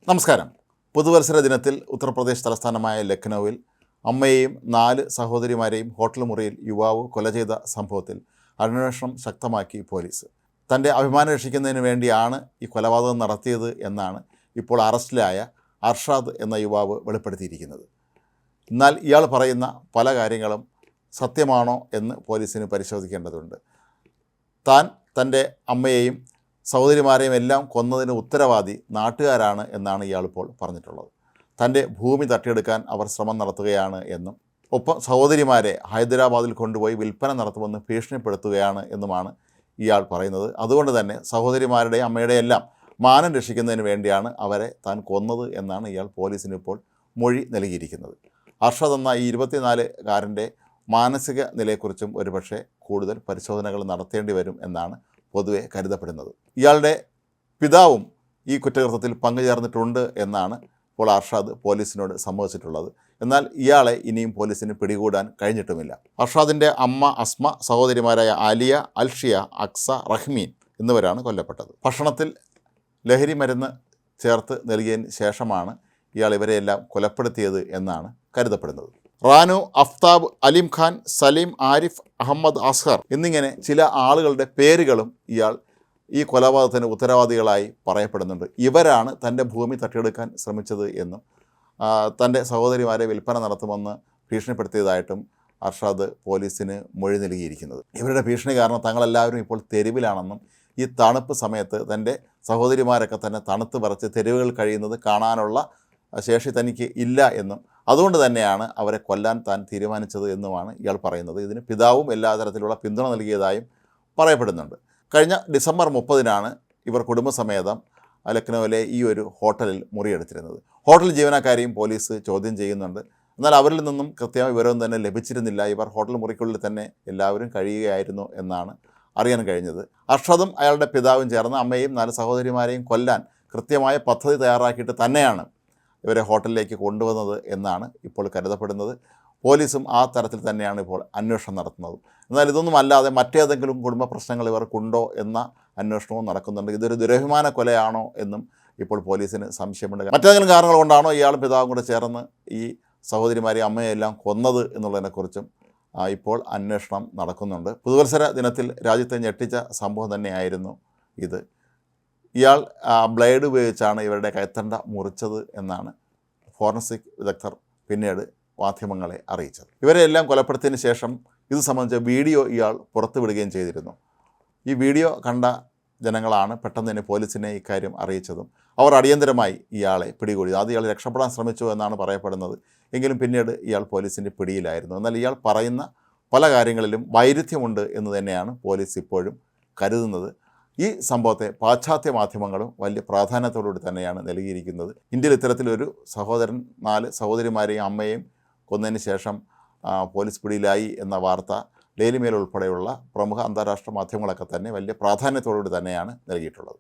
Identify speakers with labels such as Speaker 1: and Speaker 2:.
Speaker 1: നമസ്കാരം. പുതുവത്സര ദിനത്തിൽ ഉത്തർപ്രദേശ് തലസ്ഥാനമായ ലക്നൌവിൽ അമ്മയെയും 4 സഹോദരിമാരെയും ഹോട്ടൽ മുറിയിൽ യുവാവ് കൊല ചെയ്ത സംഭവത്തിൽ അന്വേഷണം ശക്തമാക്കി പോലീസ്. തൻ്റെ അഭിമാനം രക്ഷിക്കുന്നതിന് വേണ്ടിയാണ് ഈ കൊലപാതകം നടത്തിയത് എന്നാണ് ഇപ്പോൾ അറസ്റ്റിലായ അർഷാദ് എന്ന യുവാവ് വെളിപ്പെടുത്തിയിരിക്കുന്നത്. എന്നാൽ ഇയാൾ പറയുന്ന പല കാര്യങ്ങളും സത്യമാണോ എന്ന് പോലീസിന് പരിശോധിക്കേണ്ടതുണ്ട്. താൻ തൻ്റെ അമ്മയെയും സഹോദരിമാരെയും എല്ലാം കൊന്നതിന് ഉത്തരവാദി നാട്ടുകാരാണ് എന്നാണ് ഇയാളിപ്പോൾ പറഞ്ഞിട്ടുള്ളത്. തൻ്റെ ഭൂമി തട്ടിയെടുക്കാൻ അവർ ശ്രമം നടത്തുകയാണ് എന്നും ഒപ്പം സഹോദരിമാരെ ഹൈദരാബാദിൽ കൊണ്ടുപോയി വിൽപ്പന നടത്തുമെന്ന് ഭീഷണിപ്പെടുത്തുകയാണ് എന്നുമാണ് ഇയാൾ പറയുന്നത്. അതുകൊണ്ട് തന്നെ സഹോദരിമാരുടെയും അമ്മയുടെയും എല്ലാം മാനം രക്ഷിക്കുന്നതിന് വേണ്ടിയാണ് അവരെ താൻ കൊന്നത് എന്നാണ് ഇയാൾ പോലീസിന് ഇപ്പോൾ മൊഴി നൽകിയിരിക്കുന്നത്. അർഷദ് എന്ന ഈ 24-കാരൻ്റെ മാനസിക നിലയെക്കുറിച്ചും ഒരുപക്ഷെ കൂടുതൽ പരിശോധനകൾ നടത്തേണ്ടി വരും എന്നാണ് പൊതുവെ കരുതപ്പെടുന്നത്. ഇയാളുടെ പിതാവും ഈ കുറ്റകൃത്യത്തിൽ പങ്കുചേർന്നിട്ടുണ്ട് എന്നാണ് ഇപ്പോൾ അർഷാദ് പോലീസിനോട് സമ്മതിച്ചിട്ടുള്ളത്. എന്നാൽ ഇയാളെ ഇനിയും പോലീസിന് പിടികൂടാൻ കഴിഞ്ഞിട്ടുമില്ല. അർഷാദിൻ്റെ അമ്മ അസ്മ, സഹോദരിമാരായ ആലിയ, അൽഷിയ, അക്സ, റഹ്മീൻ എന്നിവരാണ് കൊല്ലപ്പെട്ടത്. ഭക്ഷണത്തിൽ ലഹരി മരുന്ന് ചേർത്ത് നൽകിയതിന് ശേഷമാണ് ഇയാൾ ഇവരെയെല്ലാം കൊലപ്പെടുത്തിയത് എന്നാണ് കരുതപ്പെടുന്നത്. റാനു, അഫ്താബ്, അലിം ഖാൻ, സലീം, ആരിഫ്, അഹമ്മദ് അസ്ഹർ എന്നിങ്ങനെ ചില ആളുകളുടെ പേരുകളും ഇയാൾ ഈ കൊലപാതകത്തിന് ഉത്തരവാദികളായി പറയപ്പെടുന്നുണ്ട്. ഇവരാണ് തൻ്റെ ഭൂമി തട്ടിയെടുക്കാൻ ശ്രമിച്ചത് എന്നും തൻ്റെ സഹോദരിമാരെ വിൽപ്പന നടത്തുമെന്ന് ഭീഷണിപ്പെടുത്തിയതായിട്ടും അർഷാദ് പോലീസിന് മൊഴി നൽകിയിരിക്കുന്നത്. ഇവരുടെ ഭീഷണി കാരണം തങ്ങളെല്ലാവരും ഇപ്പോൾ തെരുവിലാണെന്നും ഈ തണുപ്പ് സമയത്ത് തൻ്റെ സഹോദരിമാരൊക്കെ തന്നെ തണുത്ത് വിറച്ച് തെരുവുകൾ കഴിയുന്നത് കാണാനുള്ള ശേഷി തനിക്ക് ഇല്ല എന്നും അതുകൊണ്ട് തന്നെയാണ് അവരെ കൊല്ലാൻ താൻ തീരുമാനിച്ചത് എന്നുമാണ് ഇയാൾ പറയുന്നത്. ഇതിന് പിതാവും എല്ലാ തരത്തിലുള്ള പിന്തുണ നൽകിയതായും പറയപ്പെടുന്നുണ്ട്. കഴിഞ്ഞ ഡിസംബർ 30-നാണ് ഇവർ കുടുംബസമേതം ലക്നൌവിലെ ഈ ഒരു ഹോട്ടലിൽ മുറിയെടുത്തിരുന്നത്. ഹോട്ടൽ ജീവനക്കാരെയും പോലീസ് ചോദ്യം ചെയ്യുന്നുണ്ട്. എന്നാൽ അവരിൽ നിന്നും കൃത്യമായ വിവരമൊന്നും തന്നെ ലഭിച്ചിരുന്നില്ല. ഇവർ ഹോട്ടൽ മുറിക്കുള്ളിൽ തന്നെ എല്ലാവരും കഴിയുകയായിരുന്നു എന്നാണ് അറിയാൻ കഴിഞ്ഞത്. അർഷദും അയാളുടെ പിതാവും ചേർന്ന് അമ്മയെയും 4 സഹോദരിമാരെയും കൊല്ലാൻ കൃത്യമായ പദ്ധതി തയ്യാറാക്കിയിട്ട് തന്നെയാണ് ഇവരെ ഹോട്ടലിലേക്ക് കൊണ്ടുവന്നത് എന്നാണ് ഇപ്പോൾ കരുതപ്പെടുന്നത്. പോലീസും ആ തരത്തിൽ തന്നെയാണ് ഇപ്പോൾ അന്വേഷണം നടത്തുന്നത്. എന്നാൽ ഇതൊന്നും അല്ലാതെ മറ്റേതെങ്കിലും കുടുംബ പ്രശ്നങ്ങൾ ഇവർക്കുണ്ടോ എന്ന അന്വേഷണവും നടക്കുന്നുണ്ട്. ഇതൊരു ദുരഭിമാന കൊലയാണോ എന്നും ഇപ്പോൾ പോലീസിന് സംശയമുണ്ട്. മറ്റേതെങ്കിലും കാരണങ്ങൾ കൊണ്ടാണോ ഇയാളും പിതാവും കൂടെ ചേർന്ന് ഈ സഹോദരിമാരെയും അമ്മയെല്ലാം കൊന്നത് എന്നുള്ളതിനെക്കുറിച്ചും ഇപ്പോൾ അന്വേഷണം നടക്കുന്നുണ്ട്. പുതുവത്സര ദിനത്തിൽ രാജ്യത്തെ ഞെട്ടിച്ച സംഭവം തന്നെയായിരുന്നു ഇത്. ഇയാൾ ബ്ലേഡ് ഉപയോഗിച്ചാണ് ഇവരുടെ കൈത്തണ്ട മുറിച്ചത് എന്നാണ് ഫോറൻസിക് വിദഗ്ധർ പിന്നീട് മാധ്യമങ്ങളെ അറിയിച്ചത്. ഇവരെല്ലാം കൊലപ്പെടുത്തിയതിന് ശേഷം ഇത് സംബന്ധിച്ച വീഡിയോ ഇയാൾ പുറത്തുവിടുകയും ചെയ്തിരുന്നു. ഈ വീഡിയോ കണ്ട ജനങ്ങളാണ് പെട്ടെന്ന് തന്നെ പോലീസിനെ ഇക്കാര്യം അറിയിച്ചതും അവർ അടിയന്തരമായി ഇയാളെ പിടികൂടി. ആദ്യം ഇയാൾ രക്ഷപ്പെടാൻ ശ്രമിച്ചു എന്നാണ് പറയപ്പെടുന്നത്. എങ്കിലും പിന്നീട് ഇയാൾ പോലീസിൻ്റെ പിടിയിലായിരുന്നു. എന്നാൽ ഇയാൾ പറയുന്ന പല കാര്യങ്ങളിലും വൈരുദ്ധ്യമുണ്ട് എന്ന് തന്നെയാണ് പോലീസ് ഇപ്പോഴും കരുതുന്നത്. ഈ സംഭവത്തെ പാശ്ചാത്യ മാധ്യമങ്ങളും വലിയ പ്രാധാന്യത്തോടുകൂടി തന്നെയാണ് നൽകിയിരിക്കുന്നത്. ഇന്ത്യയിൽ ഇത്തരത്തിലൊരു സഹോദരൻ 4 സഹോദരിമാരെയും അമ്മയെയും കൊന്നതിന് ശേഷം പോലീസ് പിടിയിലായി എന്ന വാർത്ത ഡെയിലി മെയിൽ ഉൾപ്പെടെയുള്ള പ്രമുഖ അന്താരാഷ്ട്ര മാധ്യമങ്ങളൊക്കെ തന്നെ വലിയ പ്രാധാന്യത്തോടുകൂടി തന്നെയാണ് നൽകിയിട്ടുള്ളത്.